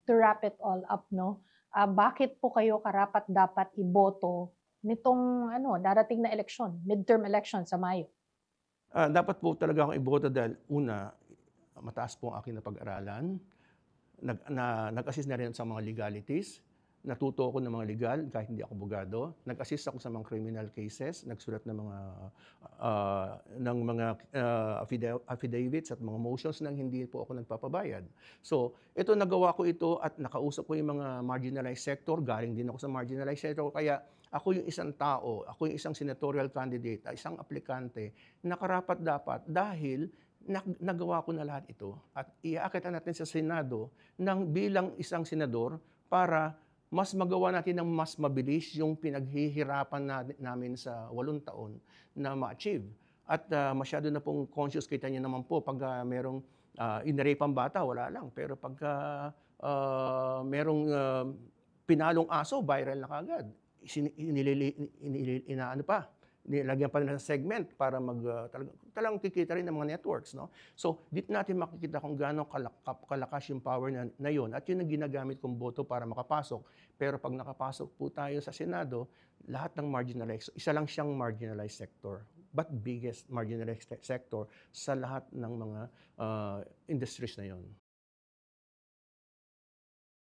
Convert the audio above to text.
to wrap it all up 'no, bakit po kayo karapat-dapat iboto nitong ano, darating na eleksyon, midterm election sa Mayo? Dapat po talaga akong iboto dahil una, mataas po ang aking napag-aralan, nag-assist na rin sa mga legalities, natuto ako ng mga legal kahit hindi ako abogado, nag-assist ako sa mga criminal cases, nagsulat ng mga affidavits at mga motions nang hindi po ako nagpapabayad. So, ito nagawa ko ito at nakausap ko yung mga marginalized sector, galing din ako sa marginalized sector, kaya ako yung isang tao, ako yung isang senatorial candidate, isang aplikante na karapat-dapat dahil nagawa ko na lahat ito at iaakit natin sa Senado bilang isang senador para mas magawa natin ng mas mabilis yung pinaghihirapan namin sa 8 taon na ma-achieve. At masyado na pong conscious, kita niyo naman po pag merong in-rape ang bata, wala lang. Pero pagka merong pinalong aso, viral na kaagad. Inaano pa, nilagyan pa nila ng segment para talagang kikita rin ng mga networks, no? So, dito natin makikita kung gaano kalakas yung power na yun at yun ang ginagamit kong boto para makapasok. Pero pag nakapasok po tayo sa Senado, lahat ng marginalized, isa lang siyang marginalized sector, but biggest marginalized sector sa lahat ng mga industries na yun.